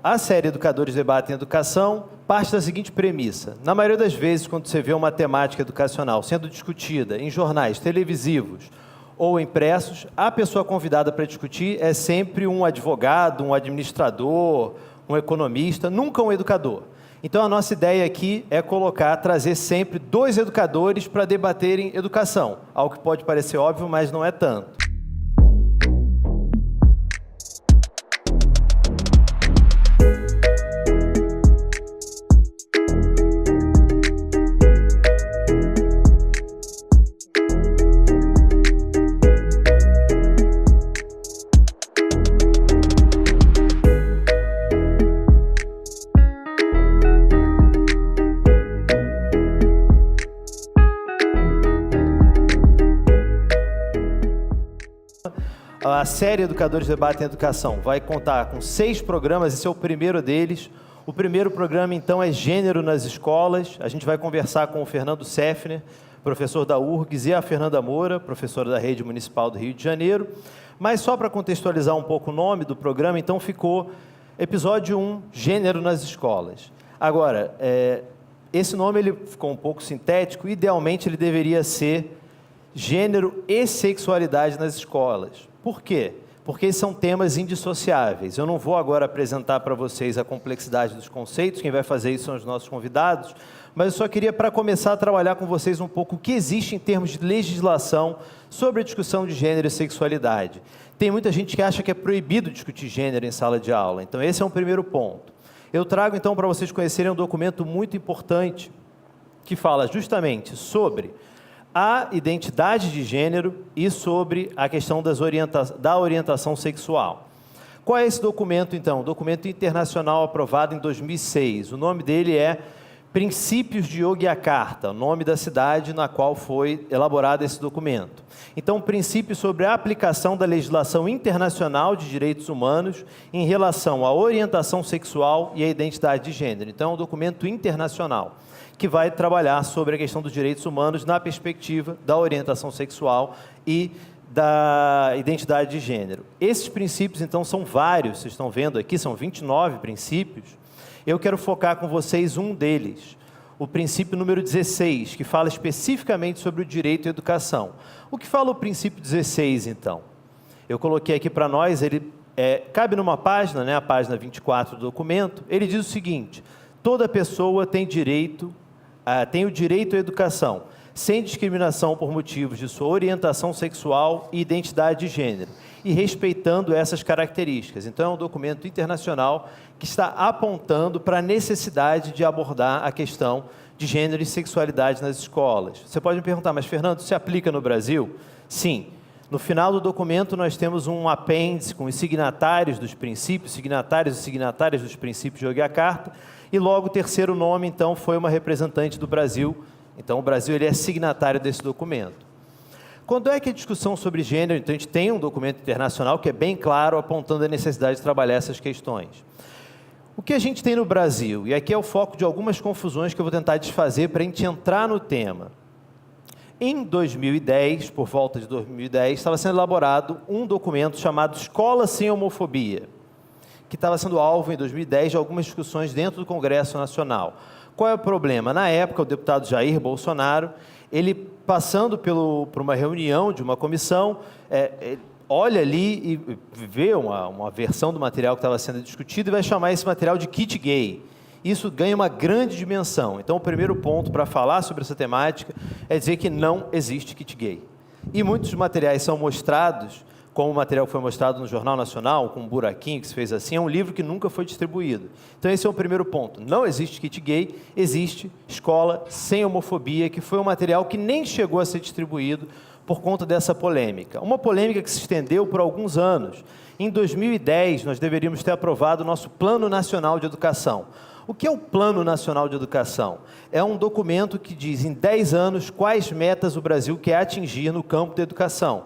a série Educadores Debatem Educação parte da seguinte premissa. Na maioria das vezes, quando você vê uma temática educacional sendo discutida em jornais televisivos ou impressos, a pessoa convidada para discutir é sempre um advogado, um administrador, um economista, nunca um educador. Então, a nossa ideia aqui é trazer sempre 2 educadores para debaterem educação, algo que pode parecer óbvio, mas não é tanto. A série Educadores Debatem Educação vai contar com 6 programas, esse é o primeiro deles. O primeiro programa, então, é Gênero nas Escolas. A gente vai conversar com o Fernando Seffner, professor da URGS, e a Fernanda Moura, professora da Rede Municipal do Rio de Janeiro. Mas só para contextualizar um pouco o nome do programa, então ficou Episódio 1, Gênero nas Escolas. Agora, esse nome ele ficou um pouco sintético, idealmente ele deveria ser Gênero e Sexualidade nas Escolas. Por quê? Porque são temas indissociáveis. Eu não vou agora apresentar para vocês a complexidade dos conceitos, quem vai fazer isso são os nossos convidados, mas eu só queria, para começar a trabalhar com vocês um pouco o que existe em termos de legislação sobre a discussão de gênero e sexualidade. Tem muita gente que acha que é proibido discutir gênero em sala de aula, então esse é um primeiro ponto. Eu trago então para vocês conhecerem um documento muito importante que fala justamente sobre a identidade de gênero e sobre a questão da orientação sexual. Qual é esse documento, então? Documento internacional aprovado em 2006. O nome dele é Princípios de Yogyakarta, o nome da cidade na qual foi elaborado esse documento. Então, princípios sobre a aplicação da legislação internacional de direitos humanos em relação à orientação sexual e à identidade de gênero. Então, é um documento internacional que vai trabalhar sobre a questão dos direitos humanos na perspectiva da orientação sexual e da identidade de gênero. Esses princípios, então, são vários, vocês estão vendo aqui, são 29 princípios. Eu quero focar com vocês um deles, o princípio número 16, que fala especificamente sobre o direito à educação. O que fala o princípio 16, então? Eu coloquei aqui para nós, ele cabe numa página, né, a página 24 do documento, ele diz o seguinte: toda pessoa tem o direito à educação, sem discriminação por motivos de sua orientação sexual e identidade de gênero, e respeitando essas características. Então, é um documento internacional que está apontando para a necessidade de abordar a questão de gênero e sexualidade nas escolas. Você pode me perguntar, mas Fernando, se aplica no Brasil? Sim. No final do documento, nós temos um apêndice com os signatários dos princípios, signatários e signatárias dos princípios de Yogyakarta, e logo o terceiro nome, então, foi uma representante do Brasil. Então, o Brasil ele é signatário desse documento. Quando é que a discussão sobre gênero, então, a gente tem um documento internacional que é bem claro, apontando a necessidade de trabalhar essas questões. O que a gente tem no Brasil, e aqui é o foco de algumas confusões que eu vou tentar desfazer para a gente entrar no tema. Em 2010, por volta de 2010, estava sendo elaborado um documento chamado Escola Sem Homofobia, que estava sendo alvo, em 2010, de algumas discussões dentro do Congresso Nacional. Qual é o problema? Na época, o deputado Jair Bolsonaro, ele passando por uma reunião de uma comissão, olha ali e vê uma versão do material que estava sendo discutido e vai chamar esse material de kit gay. Isso ganha uma grande dimensão. Então, o primeiro ponto para falar sobre essa temática é dizer que não existe kit gay. E muitos materiais são mostrados, como o material que foi mostrado no Jornal Nacional, com um buraquinho que se fez assim, é um livro que nunca foi distribuído. Então, esse é o primeiro ponto. Não existe kit gay, existe Escola Sem Homofobia, que foi um material que nem chegou a ser distribuído por conta dessa polêmica. Uma polêmica que se estendeu por alguns anos. Em 2010, nós deveríamos ter aprovado o nosso Plano Nacional de Educação. O que é o Plano Nacional de Educação? É um documento que diz, em 10 anos, quais metas o Brasil quer atingir no campo da educação.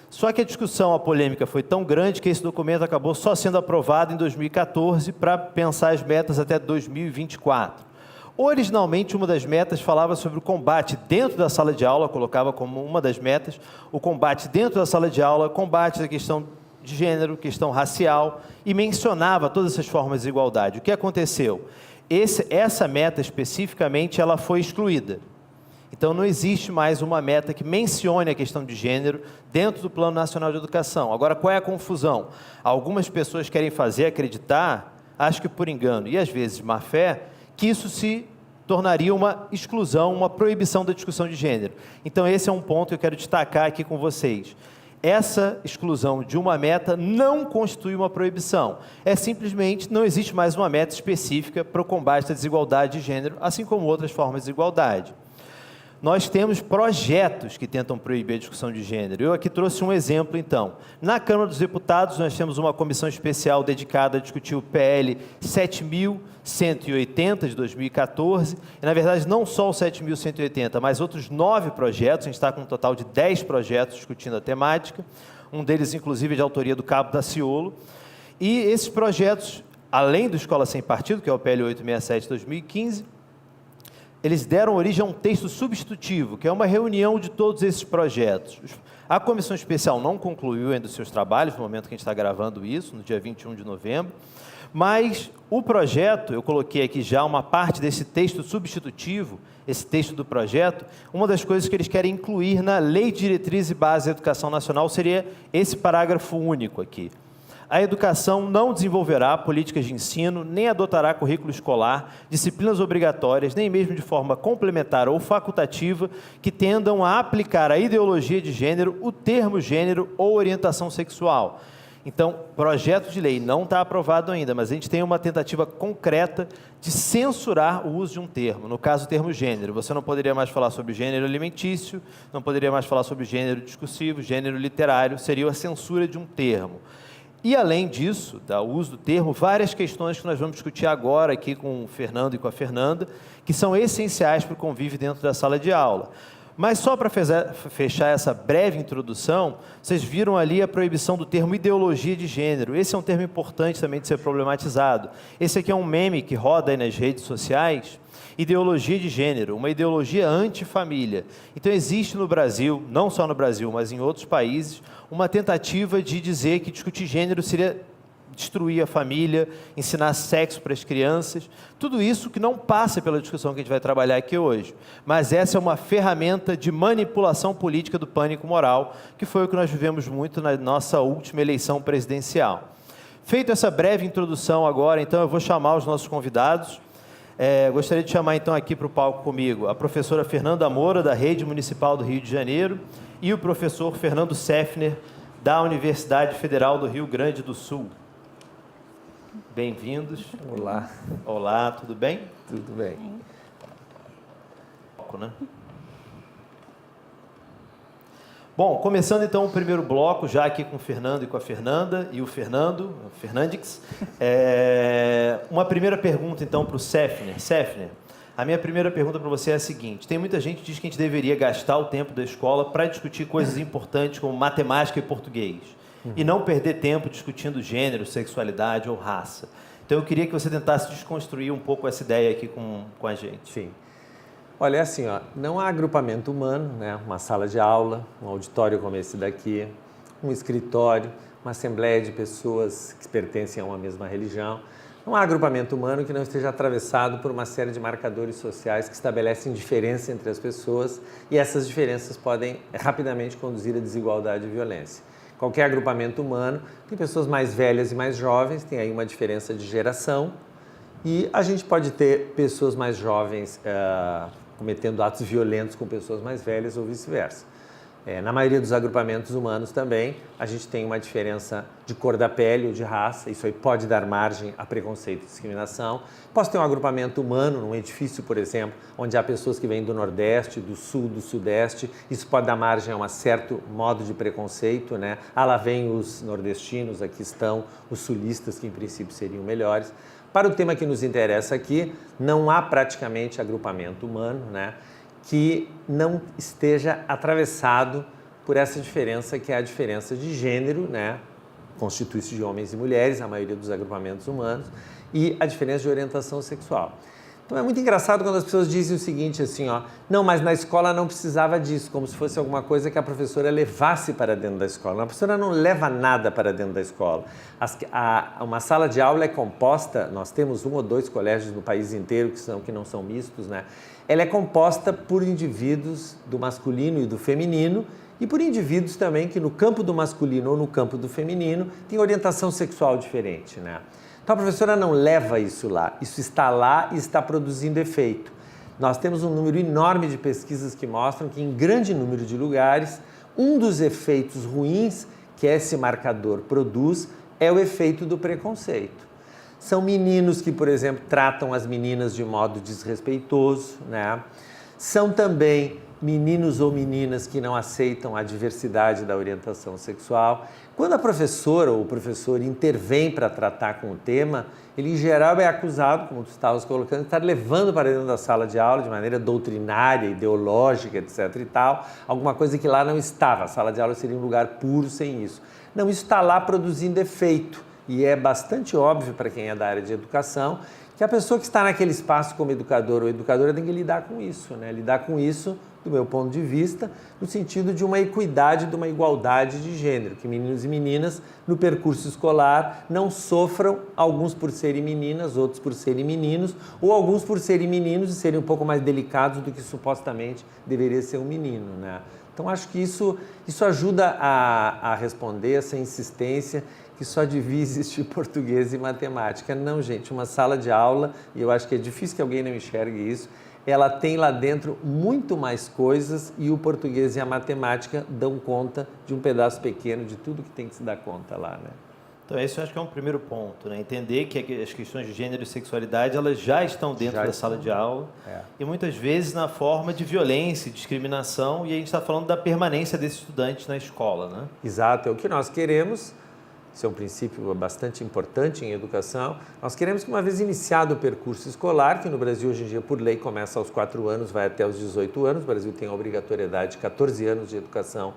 Só que a discussão, a polêmica foi tão grande que esse documento acabou só sendo aprovado em 2014 para pensar as metas até 2024. Originalmente, uma das metas falava sobre o combate dentro da sala de aula, colocava como uma das metas, o combate dentro da sala de aula, combate da questão de gênero, questão racial, e mencionava todas essas formas de desigualdade. O que aconteceu? Essa meta, especificamente, ela foi excluída. Então, não existe mais uma meta que mencione a questão de gênero dentro do Plano Nacional de Educação. Agora, qual é a confusão? Algumas pessoas querem fazer acreditar, acho que por engano e às vezes de má fé, que isso se tornaria uma exclusão, uma proibição da discussão de gênero. Então, esse é um ponto que eu quero destacar aqui com vocês. Essa exclusão de uma meta não constitui uma proibição. É simplesmente, não existe mais uma meta específica para o combate à desigualdade de gênero, assim como outras formas de desigualdade. Nós temos projetos que tentam proibir a discussão de gênero. Eu aqui trouxe um exemplo, então. Na Câmara dos Deputados, nós temos uma comissão especial dedicada a discutir o PL 7.180, de 2014. E, na verdade, não só o 7.180, mas outros 9 projetos. A gente está com um total de 10 projetos discutindo a temática. Um deles, inclusive, é de autoria do Cabo Daciolo. E esses projetos, além do Escola Sem Partido, que é o PL 867, de 2015, eles deram origem a um texto substitutivo, que é uma reunião de todos esses projetos. A comissão especial não concluiu ainda os seus trabalhos, no momento que a gente está gravando isso, no dia 21 de novembro, mas o projeto, eu coloquei aqui já uma parte desse texto substitutivo, esse texto do projeto, uma das coisas que eles querem incluir na Lei de Diretriz e Base da Educação Nacional seria esse parágrafo único aqui. A educação não desenvolverá políticas de ensino, nem adotará currículo escolar, disciplinas obrigatórias, nem mesmo de forma complementar ou facultativa, que tendam a aplicar a ideologia de gênero, o termo gênero ou orientação sexual. Então, projeto de lei não está aprovado ainda, mas a gente tem uma tentativa concreta de censurar o uso de um termo, no caso o termo gênero. Você não poderia mais falar sobre gênero alimentício, não poderia mais falar sobre gênero discursivo, gênero literário, seria a censura de um termo. E, além disso, do uso do termo, várias questões que nós vamos discutir agora aqui com o Fernando e com a Fernanda, que são essenciais para o convívio dentro da sala de aula. Mas só para fechar essa breve introdução, vocês viram ali a proibição do termo ideologia de gênero. Esse é um termo importante também de ser problematizado. Esse aqui é um meme que roda aí nas redes sociais. Ideologia de gênero, uma ideologia antifamília. Então, existe no Brasil, não só no Brasil, mas em outros países, uma tentativa de dizer que discutir gênero seria destruir a família, ensinar sexo para as crianças, tudo isso que não passa pela discussão que a gente vai trabalhar aqui hoje. Mas essa é uma ferramenta de manipulação política do pânico moral, que foi o que nós vivemos muito na nossa última eleição presidencial. Feita essa breve introdução agora, então, eu vou chamar os nossos convidados. Gostaria de chamar, então, aqui para o palco comigo a professora Fernanda Moura, da Rede Municipal do Rio de Janeiro, e o professor Fernando Seffner, da Universidade Federal do Rio Grande do Sul. Bem-vindos. Olá. Olá, tudo bem? Tudo bem. Bom, começando então o primeiro bloco, já aqui com o Fernando e com a Fernanda, e o Fernando, o Fernandix. Uma primeira pergunta então para o Seffner. Seffner, a minha primeira pergunta para você é a seguinte: tem muita gente que diz que a gente deveria gastar o tempo da escola para discutir coisas importantes como matemática e português, e não perder tempo discutindo gênero, sexualidade ou raça. Então eu queria que você tentasse desconstruir um pouco essa ideia aqui com a gente. Sim. Olha, é assim, não há agrupamento humano, né? Uma sala de aula, um auditório como esse daqui, um escritório, uma assembleia de pessoas que pertencem a uma mesma religião. Não há agrupamento humano que não esteja atravessado por uma série de marcadores sociais que estabelecem diferença entre as pessoas, e essas diferenças podem rapidamente conduzir a desigualdade e violência. Qualquer agrupamento humano tem pessoas mais velhas e mais jovens, tem aí uma diferença de geração, e a gente pode ter pessoas mais jovens cometendo atos violentos com pessoas mais velhas ou vice-versa. Na maioria dos agrupamentos humanos também, a gente tem uma diferença de cor da pele ou de raça, isso aí pode dar margem a preconceito e discriminação. Posso ter um agrupamento humano num edifício, por exemplo, onde há pessoas que vêm do Nordeste, do Sul, do Sudeste, isso pode dar margem a um certo modo de preconceito, né? Lá vem os nordestinos, aqui estão os sulistas, que em princípio seriam melhores. Para o tema que nos interessa aqui, não há praticamente agrupamento humano, né, que não esteja atravessado por essa diferença, que é a diferença de gênero, né, constitui-se de homens e mulheres, a maioria dos agrupamentos humanos, e a diferença de orientação sexual. Então é muito engraçado quando as pessoas dizem o seguinte, assim, ó, não, mas na escola não precisava disso, como se fosse alguma coisa que a professora levasse para dentro da escola. A professora não leva nada para dentro da escola. Uma sala de aula é composta, nós temos 1 ou 2 colégios no país inteiro que não são mistos, né? Ela é composta por indivíduos do masculino e do feminino e por indivíduos também que no campo do masculino ou no campo do feminino têm orientação sexual diferente, né? Então a professora não leva isso lá, isso está lá e está produzindo efeito. Nós temos um número enorme de pesquisas que mostram que em grande número de lugares, um dos efeitos ruins que esse marcador produz é o efeito do preconceito. São meninos que, por exemplo, tratam as meninas de modo desrespeitoso, né? São também meninos ou meninas que não aceitam a diversidade da orientação sexual. Quando a professora ou o professor intervém para tratar com o tema, ele em geral é acusado, como tu estavas colocando, de estar levando para dentro da sala de aula de maneira doutrinária, ideológica, etc. e tal, alguma coisa que lá não estava. A sala de aula seria um lugar puro sem isso. Não, isso está lá produzindo efeito. E é bastante óbvio para quem é da área de educação que a pessoa que está naquele espaço como educador ou educadora tem que lidar com isso, né? Lidar com isso, do meu ponto de vista, no sentido de uma equidade, de uma igualdade de gênero, que meninos e meninas no percurso escolar não sofram, alguns por serem meninas, outros por serem meninos, ou alguns por serem meninos e serem um pouco mais delicados do que supostamente deveria ser um menino, né? Então, acho que isso ajuda a responder essa insistência que só devia existir português e matemática. Não, gente, uma sala de aula, e eu acho que é difícil que alguém não enxergue isso, ela tem lá dentro muito mais coisas e o português e a matemática dão conta de um pedaço pequeno de tudo que tem que se dar conta lá, né? Então, esse eu acho que é um primeiro ponto, né? Entender que as questões de gênero e sexualidade, elas já estão dentro da sala de aula e muitas vezes na forma de violência e discriminação, e a gente está falando da permanência desses estudantes na escola, né? Exato, é o que nós queremos. Isso é um princípio bastante importante em educação. Nós queremos que, uma vez iniciado o percurso escolar, que no Brasil hoje em dia, por lei, começa aos 4 anos, vai até os 18 anos, o Brasil tem a obrigatoriedade de 14 anos de educação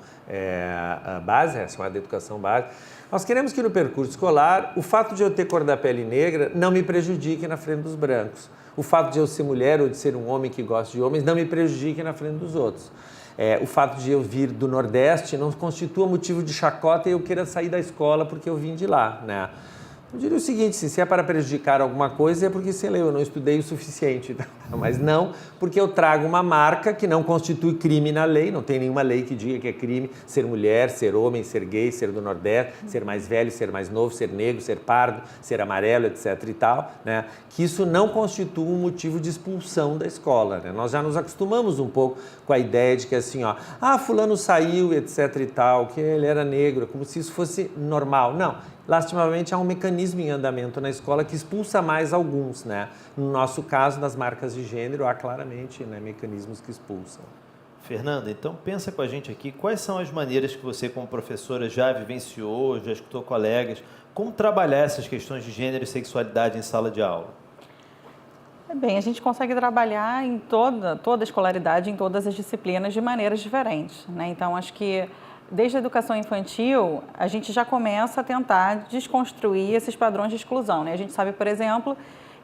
base, é chamada educação base. Nós queremos que no percurso escolar, o fato de eu ter cor da pele negra não me prejudique na frente dos brancos. O fato de eu ser mulher ou de ser um homem que gosta de homens não me prejudique na frente dos outros. O fato de eu vir do Nordeste não constitua motivo de chacota e eu queira sair da escola porque eu vim de lá, né? Eu diria o seguinte, se é para prejudicar alguma coisa é porque, sei lá, eu não estudei o suficiente, mas não porque eu trago uma marca que não constitui crime na lei, não tem nenhuma lei que diga que é crime ser mulher, ser homem, ser gay, ser do Nordeste, ser mais velho, ser mais novo, ser negro, ser pardo, ser amarelo, etc. e tal, né? Que isso não constitua um motivo de expulsão da escola, né? Nós já nos acostumamos um pouco com a ideia de que assim, ó, fulano saiu, etc. e tal, que ele era negro, como se isso fosse normal. Não. Lastimavelmente, há um mecanismo em andamento na escola que expulsa mais alguns, né? No nosso caso, nas marcas de gênero, há claramente, né, mecanismos que expulsam. Fernanda, então pensa com a gente aqui, quais são as maneiras que você, como professora, já vivenciou, já escutou colegas, como trabalhar essas questões de gênero e sexualidade em sala de aula? Bem, a gente consegue trabalhar em toda a escolaridade, em todas as disciplinas, de maneiras diferentes, né? Então, acho que desde a educação infantil, a gente já começa a tentar desconstruir esses padrões de exclusão, né? A gente sabe, por exemplo,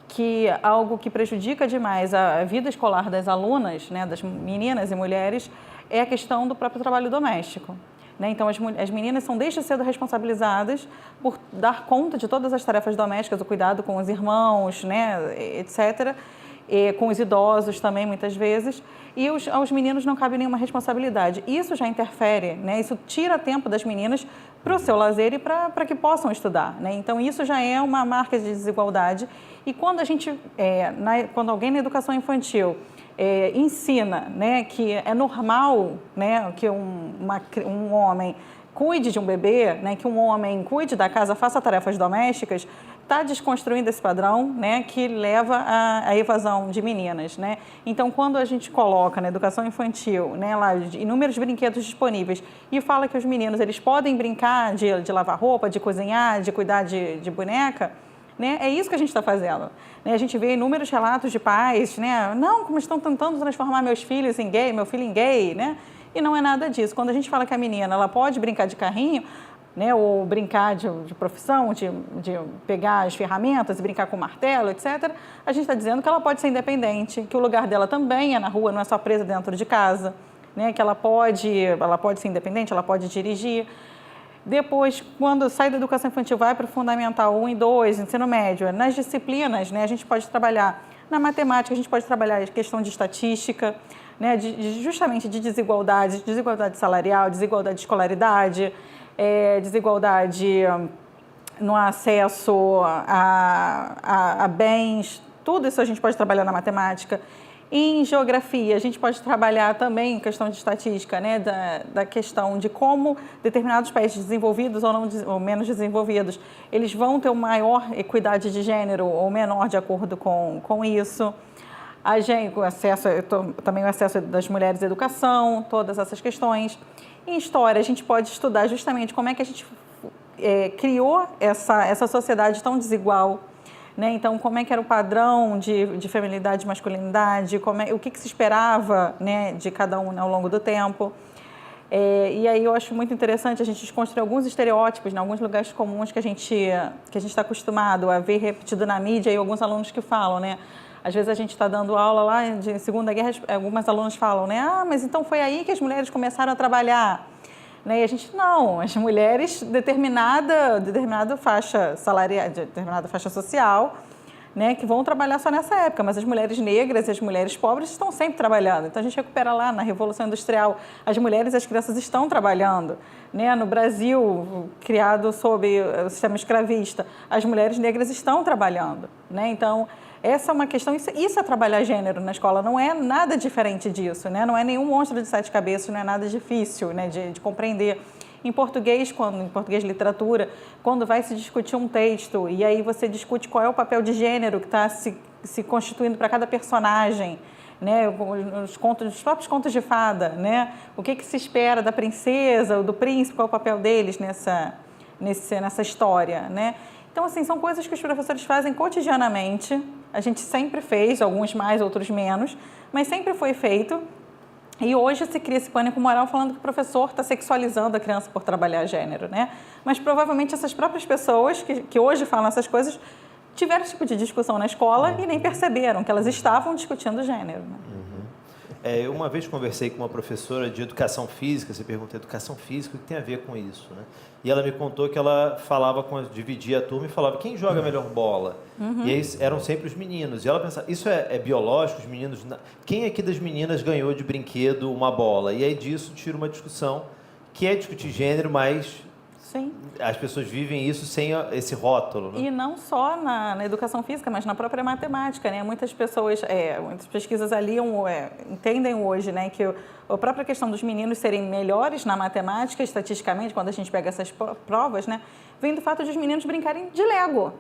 que algo que prejudica demais a vida escolar das alunas, né, das meninas e mulheres, é a questão do próprio trabalho doméstico, né? Então, as meninas são desde cedo responsabilizadas por dar conta de todas as tarefas domésticas, o cuidado com os irmãos, né, etc., com os idosos também, muitas vezes, e aos meninos não cabe nenhuma responsabilidade. Isso já interfere, né? Isso tira tempo das meninas para o seu lazer e para que possam estudar, né? Então, isso já é uma marca de desigualdade. E quando quando alguém na educação infantil ensina, né, que é normal, né, que um homem cuide de um bebê, né, que um homem cuide da casa, faça tarefas domésticas, está desconstruindo esse padrão, né, que leva à evasão de meninas, né? Então, quando a gente coloca na educação infantil, né, lá inúmeros brinquedos disponíveis e fala que os meninos eles podem brincar de lavar roupa, de cozinhar, de cuidar de boneca, né? É isso que a gente está fazendo, né? A gente vê inúmeros relatos de pais, né? Não, como estão tentando transformar meu filho em gay, né? E não é nada disso. Quando a gente fala que a menina ela pode brincar de carrinho, né, ou brincar de profissão, de pegar as ferramentas e brincar com martelo, etc., a gente está dizendo que ela pode ser independente, que o lugar dela também é na rua, não é só presa dentro de casa, né, que ela pode ser independente, ela pode dirigir. Depois, quando sai da educação infantil, vai para o Fundamental 1 e 2, ensino médio, nas disciplinas, né, a gente pode trabalhar na matemática, a gente pode trabalhar a questão de estatística, né, justamente de desigualdade salarial, desigualdade de escolaridade, desigualdade no acesso a bens, tudo isso a gente pode trabalhar na matemática. Em geografia, a gente pode trabalhar também em questão de estatística, né, da questão de como determinados países desenvolvidos ou menos desenvolvidos, eles vão ter uma maior equidade de gênero ou menor de acordo com isso. Também o acesso das mulheres à educação, todas essas questões. Em história, a gente pode estudar justamente como é que a gente criou essa sociedade tão desigual, né? Então, como é que era o padrão de feminilidade e masculinidade, o que se esperava, né, de cada um, né, ao longo do tempo. E aí eu acho muito interessante a gente desconstruir alguns estereótipos, né, alguns lugares comuns que a gente está acostumado a ver repetido na mídia, e alguns alunos que falam, né? Às vezes a gente está dando aula lá de Segunda Guerra, algumas alunos falam, né? Ah, mas então foi aí que as mulheres começaram a trabalhar. Né? E a gente, não, as mulheres, determinada faixa salarial, determinada faixa social, né, que vão trabalhar só nessa época, mas as mulheres negras e as mulheres pobres estão sempre trabalhando. Então a gente recupera lá na Revolução Industrial, as mulheres e as crianças estão trabalhando. Né? No Brasil, criado sob o sistema escravista, as mulheres negras estão trabalhando. Né? Então, essa é uma questão, isso é trabalhar gênero na escola, não é nada diferente disso, né? Não é nenhum monstro de 7 cabeças, não é nada difícil, né, de compreender. Em português literatura, quando vai se discutir um texto e aí você discute qual é o papel de gênero que está se constituindo para cada personagem, né, os próprios contos de fada, né, o que se espera da princesa ou do príncipe, qual é o papel deles nessa história, né? Então, assim, são coisas que os professores fazem cotidianamente. A gente sempre fez, alguns mais, outros menos, mas sempre foi feito. E hoje se cria esse pânico moral falando que o professor está sexualizando a criança por trabalhar gênero, né? Mas provavelmente essas próprias pessoas que hoje falam essas coisas tiveram esse tipo de discussão na escola e nem perceberam que elas estavam discutindo gênero, né? Eu uma vez conversei com uma professora de educação física, você perguntou, educação física, o que tem a ver com isso, né? E ela me contou que ela dividia a turma e falava, quem joga melhor bola? E aí eram sempre os meninos. E ela pensava, isso é biológico, os meninos... Quem aqui das meninas ganhou de brinquedo uma bola? E aí disso tira uma discussão, que é discutir gênero, mas... Sim. As pessoas vivem isso sem esse rótulo, né? E não só na educação física, mas na própria matemática, né? Muitas pessoas, muitas pesquisas entendem hoje, né, que a própria questão dos meninos serem melhores na matemática, estatisticamente, quando a gente pega essas provas, né, vem do fato de os meninos brincarem de Lego.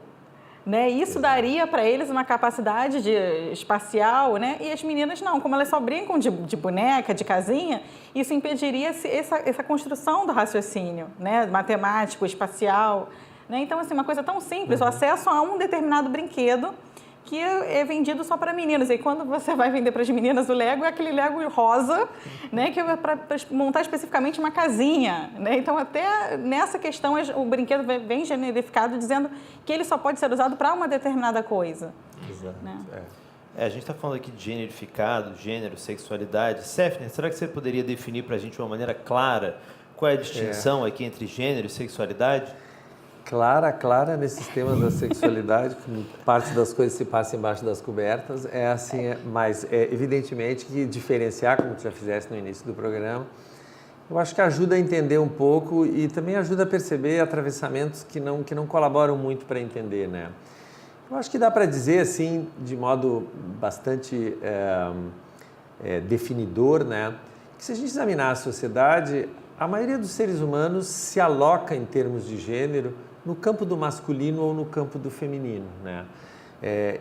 Né? Isso daria para eles uma capacidade espacial, né? E as meninas não, como elas só brincam de boneca, de casinha, isso impediria essa construção do raciocínio, né? Matemático, espacial. Né? Então, assim, uma coisa tão simples, o acesso a um determinado brinquedo que é vendido só para meninas. E quando você vai vender para as meninas o Lego, é aquele Lego rosa, né, que é para montar especificamente uma casinha. Né? Então, até nessa questão, o brinquedo vem generificado, dizendo que ele só pode ser usado para uma determinada coisa. Exato. Né? A gente está falando aqui de generificado, gênero, sexualidade. Sefner, será que você poderia definir para a gente de uma maneira clara qual é a distinção aqui entre gênero e sexualidade? Clara nesses temas da sexualidade, como parte das coisas se passa embaixo das cobertas, mas evidentemente que diferenciar, como tu já fizeste no início do programa, eu acho que ajuda a entender um pouco e também ajuda a perceber atravessamentos que não colaboram muito para entender, né? Eu acho que dá para dizer, assim, de modo bastante definidor, né, que se a gente examinar a sociedade, a maioria dos seres humanos se aloca em termos de gênero no campo do masculino ou no campo do feminino, né?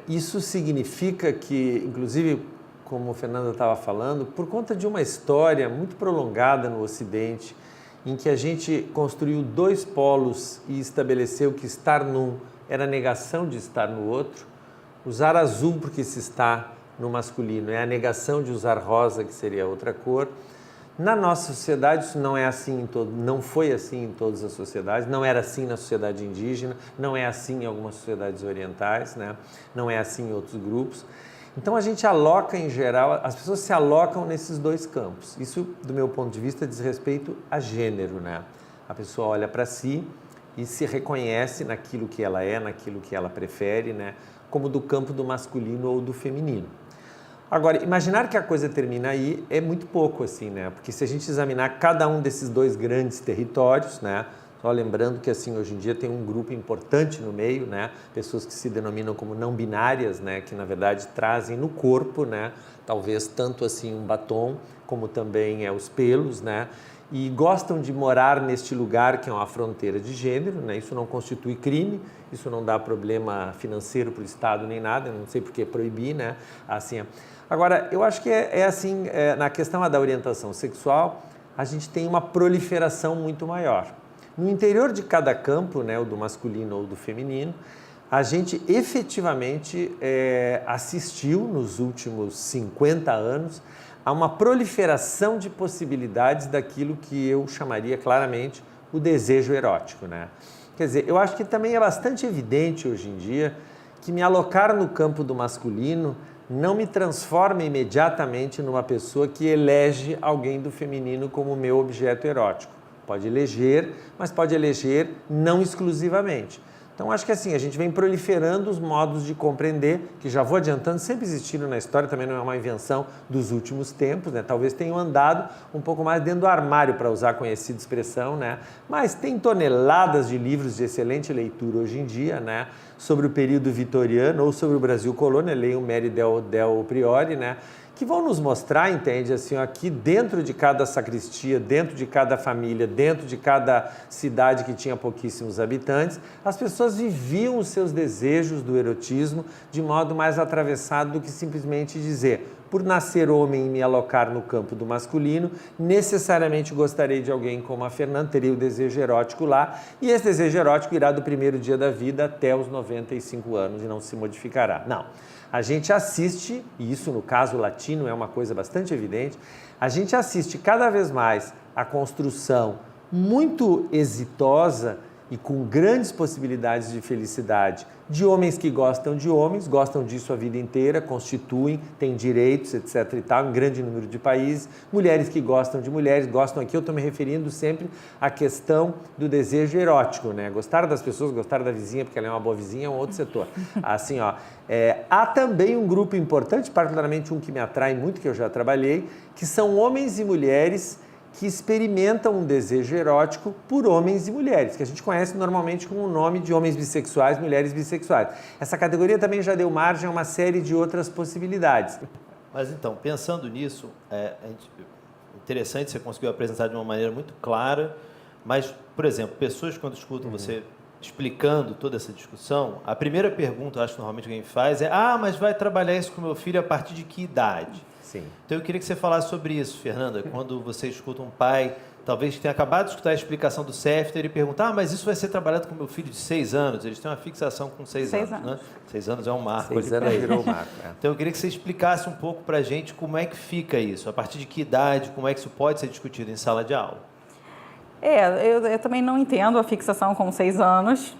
Isso significa que, inclusive, como o Fernando estava falando, por conta de uma história muito prolongada no Ocidente, em que a gente construiu 2 polos e estabeleceu que estar num era negação de estar no outro, usar azul porque se está no masculino é a negação de usar rosa, que seria outra cor. Na nossa sociedade isso não é assim não foi assim em todas as sociedades, não era assim na sociedade indígena, não é assim em algumas sociedades orientais, né? Não é assim em outros grupos. Então a gente aloca em geral, as pessoas se alocam nesses dois campos. Isso, do meu ponto de vista, diz respeito a gênero, né? A pessoa olha para si e se reconhece naquilo que ela é, naquilo que ela prefere, né? Como do campo do masculino ou do feminino. Agora, imaginar que a coisa termina aí é muito pouco, assim, né? Porque se a gente examinar cada um desses dois grandes territórios, né? Só lembrando que, assim, hoje em dia tem um grupo importante no meio, né? Pessoas que se denominam como não binárias, né? Que, na verdade, trazem no corpo, né? Talvez tanto, assim, um batom, como também os pelos, né? E gostam de morar neste lugar que é uma fronteira de gênero, né? Isso não constitui crime, isso não dá problema financeiro para o Estado nem nada, não sei por que proibir, né? Assim, agora, eu acho que assim, na questão da orientação sexual, a gente tem uma proliferação muito maior. No interior de cada campo, né, o do masculino ou do feminino, a gente efetivamente assistiu nos últimos 50 anos a uma proliferação de possibilidades daquilo que eu chamaria claramente o desejo erótico, né? Quer dizer, eu acho que também é bastante evidente hoje em dia que me alocar no campo do masculino não me transforma imediatamente numa pessoa que elege alguém do feminino como meu objeto erótico. Pode eleger, mas pode eleger não exclusivamente. Então, acho que assim, a gente vem proliferando os modos de compreender, que já vou adiantando, sempre existiram na história, também não é uma invenção dos últimos tempos, né? Talvez tenham andado um pouco mais dentro do armário, para usar a conhecida expressão, né? Mas tem toneladas de livros de excelente leitura hoje em dia, né? Sobre o período vitoriano ou sobre o Brasil colônia, leiam Mary Del Priori, né? Que vão nos mostrar, entende, assim, aqui dentro de cada sacristia, dentro de cada família, dentro de cada cidade que tinha pouquíssimos habitantes, as pessoas viviam os seus desejos do erotismo de modo mais atravessado do que simplesmente dizer, por nascer homem e me alocar no campo do masculino, necessariamente gostaria de alguém como a Fernanda, teria o desejo erótico lá, e esse desejo erótico irá do primeiro dia da vida até os 95 anos e não se modificará. Não. A gente assiste, e isso no caso latino é uma coisa bastante evidente, a gente assiste cada vez mais a construção muito exitosa e com grandes possibilidades de felicidade de homens que gostam de homens, gostam disso a vida inteira, constituem, têm direitos, etc. e tal, em grande número de países, mulheres que gostam de mulheres, gostam aqui, eu estou me referindo sempre à questão do desejo erótico, né? Gostar das pessoas, gostar da vizinha, porque ela é uma boa vizinha, é um outro setor. Assim, ó, há também um grupo importante, particularmente um que me atrai muito, que eu já trabalhei, que são homens e mulheres que experimentam um desejo erótico por homens e mulheres, que a gente conhece normalmente com o nome de homens bissexuais, mulheres bissexuais. Essa categoria também já deu margem a uma série de outras possibilidades. Mas então, pensando nisso, interessante, você conseguiu apresentar de uma maneira muito clara, mas, por exemplo, pessoas quando escutam você explicando toda essa discussão, a primeira pergunta, eu acho que normalmente alguém faz é: mas vai trabalhar isso com meu filho a partir de que idade? Sim. Então eu queria que você falasse sobre isso, Fernanda, quando você escuta um pai, talvez tenha acabado de escutar a explicação do Sefter e perguntar: mas isso vai ser trabalhado com meu filho de 6 anos? Eles têm uma fixação com 6 anos, né? 6 anos é um marco. 6 anos virou um marco. Então eu queria que você explicasse um pouco para a gente como é que fica isso, a partir de que idade, como é que isso pode ser discutido em sala de aula. Eu também não entendo a fixação com 6 anos,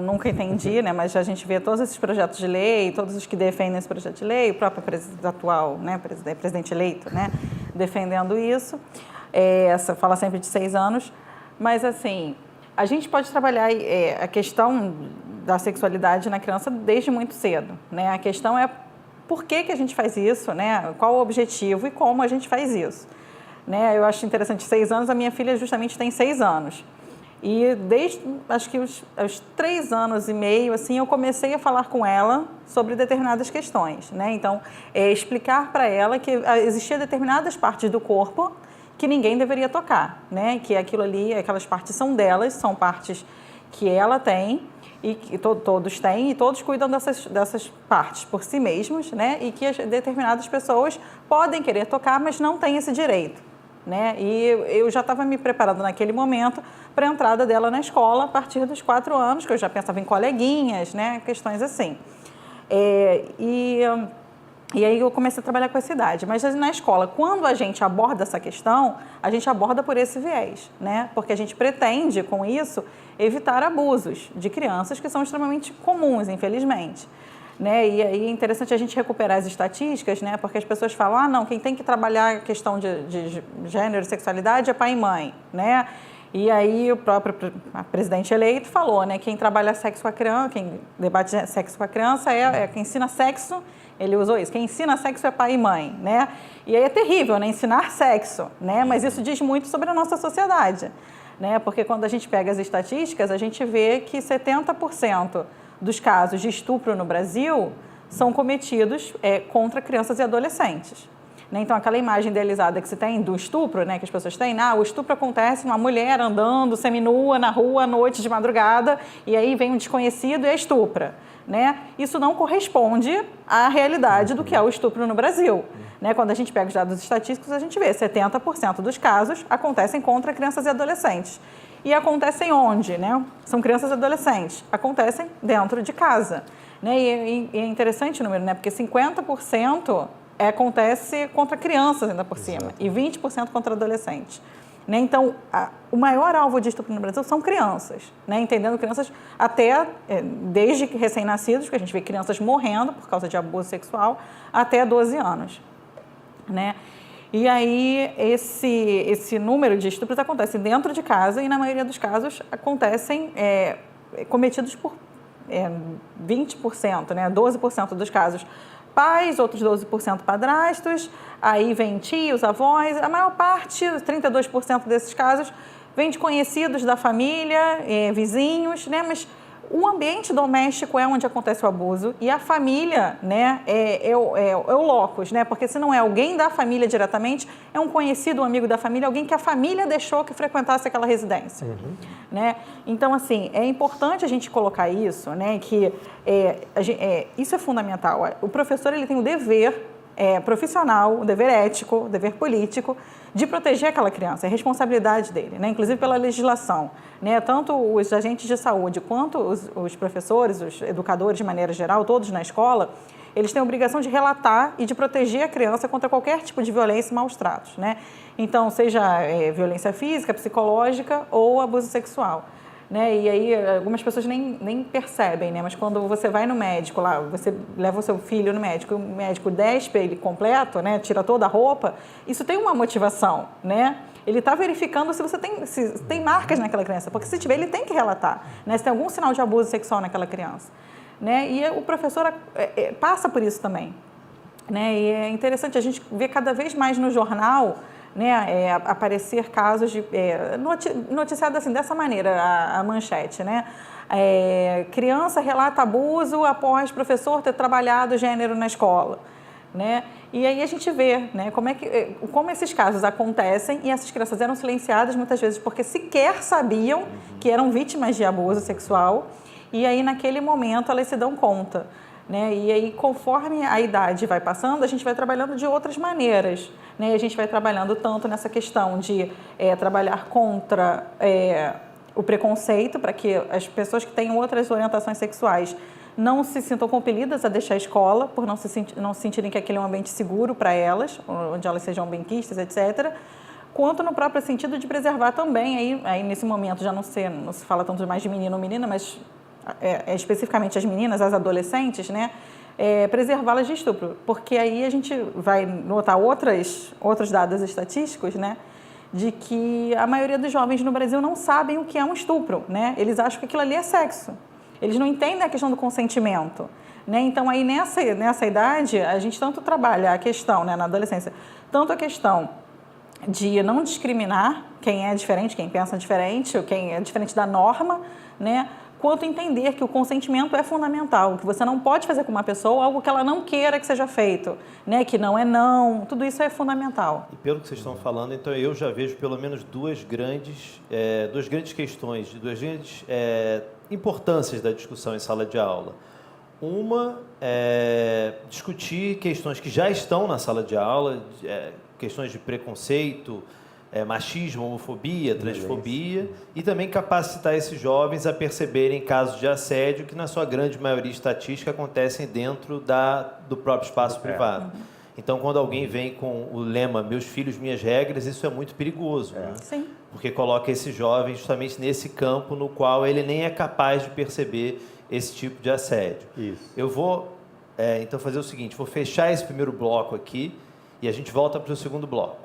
nunca entendi, né? Mas a gente vê todos esses projetos de lei, todos os que defendem esse projeto de lei, o próprio presidente atual, né? Presidente eleito, né? Defendendo isso, fala sempre de 6 anos, mas assim, a gente pode trabalhar a questão da sexualidade na criança desde muito cedo, né? A questão é por que a gente faz isso, né? Qual o objetivo e como a gente faz isso. Né, eu acho interessante, 6 anos, a minha filha justamente tem 6 anos. E desde, acho que os 3 anos e meio, assim, eu comecei a falar com ela sobre determinadas questões. Né? Então, explicar para ela que existiam determinadas partes do corpo que ninguém deveria tocar. Né? Que aquilo ali, aquelas partes são delas, são partes que ela tem e que todos têm e todos cuidam dessas partes por si mesmos, né? E que determinadas pessoas podem querer tocar, mas não têm esse direito. Né? E eu já estava me preparando naquele momento para a entrada dela na escola a partir dos 4 anos, que eu já pensava em coleguinhas, né? Questões assim. E aí eu comecei a trabalhar com essa idade. Mas na escola, quando a gente aborda essa questão, a gente aborda por esse viés, né? Porque a gente pretende, com isso, evitar abusos de crianças que são extremamente comuns, infelizmente. Né? E aí é interessante a gente recuperar as estatísticas, né? Porque as pessoas falam, não, quem tem que trabalhar a questão de gênero e sexualidade é pai e mãe, né? E aí o próprio presidente eleito falou, né? Quem trabalha sexo com a criança, quem debate sexo com a criança é quem ensina sexo. Ele usou isso, quem ensina sexo é pai e mãe, né? E aí é terrível, né? Ensinar sexo, né? Mas isso diz muito sobre a nossa sociedade, né? Porque quando a gente pega as estatísticas, a gente vê que 70% dos casos de estupro no Brasil são cometidos contra crianças e adolescentes. Né? Então, aquela imagem idealizada que se tem do estupro, né, que as pessoas têm, o estupro acontece uma mulher andando seminua na rua à noite de madrugada e aí vem um desconhecido e a estupra. Né? Isso não corresponde à realidade do que é o estupro no Brasil. Né? Quando a gente pega os dados estatísticos, a gente vê 70% dos casos acontecem contra crianças e adolescentes. E acontecem onde? Né? São crianças e adolescentes. Acontecem dentro de casa. Né? E é interessante o número, né? Porque 50% acontece contra crianças ainda por cima. Exato. E 20% contra adolescentes. Né? Então, o maior alvo de estupro no Brasil são crianças, né? Entendendo crianças até, desde recém-nascidos, que a gente vê crianças morrendo por causa de abuso sexual, até 12 anos. Né? E aí, esse número de estupros acontece dentro de casa e, na maioria dos casos, acontecem cometidos por 20%, né? 12% dos casos pais, outros 12% padrastos, aí vem tios, avós, a maior parte, 32% desses casos, vem de conhecidos da família, vizinhos, né? Mas o ambiente doméstico é onde acontece o abuso e a família, né, é o locus, né? Porque se não é alguém da família diretamente, é um conhecido, um amigo da família, alguém que a família deixou que frequentasse aquela residência. Né? Então, assim, é importante a gente colocar isso, né, que isso é fundamental. O professor ele tem o dever profissional, o dever ético, o dever político de proteger aquela criança, é responsabilidade dele, né? Inclusive pela legislação. Né? Tanto os agentes de saúde quanto os professores, os educadores de maneira geral, todos na escola, eles têm a obrigação de relatar e de proteger a criança contra qualquer tipo de violência e maus tratos. Né? Então, seja violência física, psicológica ou abuso sexual. Né? E aí, algumas pessoas nem percebem, né? Mas quando você vai no médico, lá, você leva o seu filho no médico, e o médico despe ele completo, né? Tira toda a roupa, isso tem uma motivação, né? Ele está verificando se tem marcas naquela criança, porque se tiver, ele tem que relatar, né? Se tem algum sinal de abuso sexual naquela criança. Né? E o professor passa por isso também. Né? E é interessante, a gente vê cada vez mais no jornal, né, aparecer casos de noticiado assim, dessa maneira, a manchete, né? Criança relata abuso após professor ter trabalhado gênero na escola, né? E aí a gente vê, né, como esses casos acontecem e essas crianças eram silenciadas muitas vezes porque sequer sabiam que eram vítimas de abuso sexual e aí naquele momento elas se dão conta. Né? E aí, conforme a idade vai passando, a gente vai trabalhando de outras maneiras. Né? A gente vai trabalhando tanto nessa questão de trabalhar contra o preconceito, para que as pessoas que têm outras orientações sexuais não se sintam compelidas a deixar a escola, por não se sentirem que aquele é um ambiente seguro para elas, onde elas sejam benquistas, etc., quanto no próprio sentido de preservar também, aí nesse momento já não se fala tanto mais de menino ou menina, mas especificamente as meninas, as adolescentes, né, preservá-las de estupro, porque aí a gente vai notar outros dados estatísticos, né, de que a maioria dos jovens no Brasil não sabem o que é um estupro, né, eles acham que aquilo ali é sexo, eles não entendem a questão do consentimento, né, então aí nessa idade a gente tanto trabalha a questão, né, na adolescência, tanto a questão de não discriminar quem é diferente, quem pensa diferente, ou quem é diferente da norma, né, quanto entender que o consentimento é fundamental, que você não pode fazer com uma pessoa algo que ela não queira que seja feito, né? Que não é não, tudo isso é fundamental. E pelo que vocês estão falando, então eu já vejo pelo menos duas grandes questões, duas grandes importâncias da discussão em sala de aula. Uma é discutir questões que já estão na sala de aula, questões de preconceito, machismo, homofobia, transfobia, e também capacitar esses jovens a perceberem casos de assédio que, na sua grande maioria estatística, acontecem dentro do próprio espaço privado. Então, quando alguém vem com o lema "meus filhos, minhas regras", isso é muito perigoso, né? Sim. Porque coloca esse jovem justamente nesse campo no qual ele nem é capaz de perceber esse tipo de assédio. Isso. Eu vou, então, fazer o seguinte, vou fechar esse primeiro bloco aqui e a gente volta para o segundo bloco.